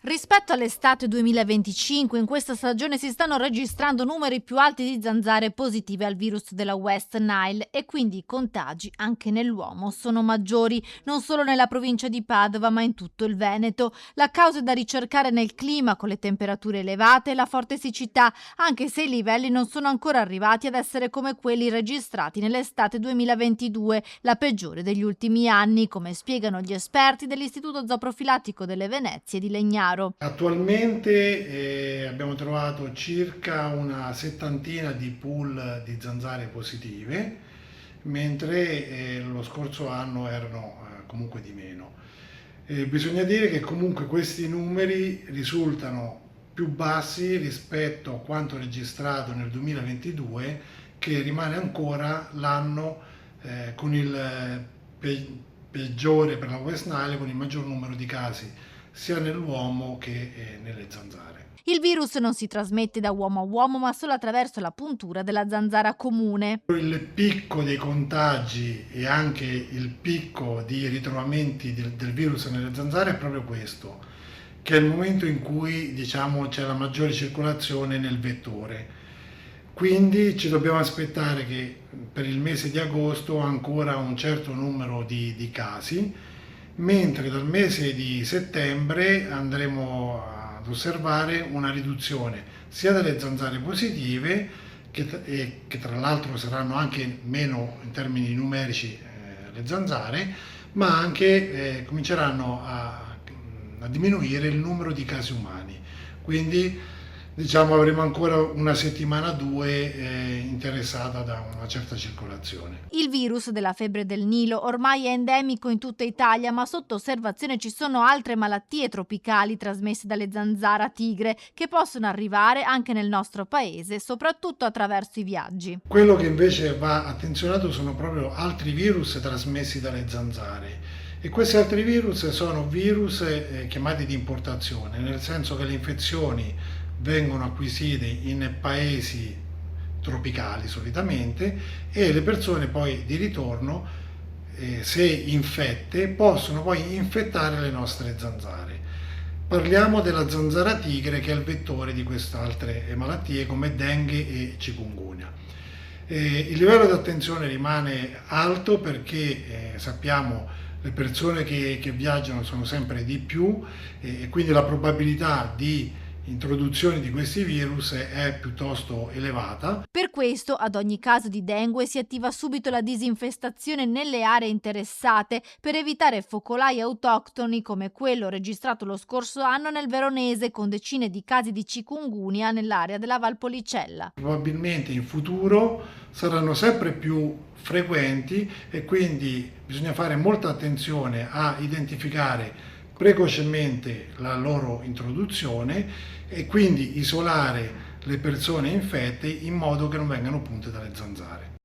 Rispetto all'estate 2025, in questa stagione si stanno registrando numeri più alti di zanzare positive al virus della West Nile e quindi i contagi anche nell'uomo sono maggiori, non solo nella provincia di Padova ma in tutto il Veneto. La causa è da ricercare nel clima, con le temperature elevate e la forte siccità, anche se i livelli non sono ancora arrivati ad essere come quelli registrati nell'estate 2022, la peggiore degli ultimi anni, come spiegano gli esperti dell'Istituto Zooprofilattico delle Venezie di Legnaro. Attualmente abbiamo trovato circa una settantina di pool di zanzare positive, mentre lo scorso anno erano comunque di meno. Bisogna dire che comunque questi numeri risultano più bassi rispetto a quanto registrato nel 2022, che rimane ancora l'anno con il peggiore per la West Nile, con il maggior numero di casi sia nell'uomo che nelle zanzare. Il virus non si trasmette da uomo a uomo, ma solo attraverso la puntura della zanzara comune. Il picco dei contagi e anche il picco di ritrovamenti del virus nelle zanzare è proprio questo, che è il momento in cui c'è la maggiore circolazione nel vettore. Quindi ci dobbiamo aspettare che per il mese di agosto ancora un certo numero di casi, mentre dal mese di settembre andremo ad osservare una riduzione sia delle zanzare positive, che tra l'altro saranno anche meno in termini numerici le zanzare, ma anche cominceranno a diminuire il numero di casi umani. Quindi avremo ancora una settimana o due interessata da una certa circolazione. Il virus della febbre del Nilo ormai è endemico in tutta Italia, ma sotto osservazione ci sono altre malattie tropicali trasmesse dalle zanzara tigre che possono arrivare anche nel nostro paese, soprattutto attraverso i viaggi. Quello che invece va attenzionato sono proprio altri virus trasmessi dalle zanzare. E questi altri virus sono virus chiamati di importazione, nel senso che le infezioni vengono acquisite in paesi tropicali solitamente, e le persone poi di ritorno, se infette, possono poi infettare le nostre zanzare. Parliamo della zanzara tigre, che è il vettore di queste altre malattie come dengue e chikungunya. Il livello di attenzione rimane alto perché sappiamo le persone che viaggiano sono sempre di più, e quindi la probabilità di introduzione di questi virus è piuttosto elevata. Per questo, ad ogni caso di dengue si attiva subito la disinfestazione nelle aree interessate per evitare focolai autoctoni come quello registrato lo scorso anno nel Veronese, con decine di casi di chikungunya nell'area della Valpolicella. Probabilmente in futuro saranno sempre più frequenti e quindi bisogna fare molta attenzione a identificare precocemente la loro introduzione e quindi isolare le persone infette in modo che non vengano punte dalle zanzare.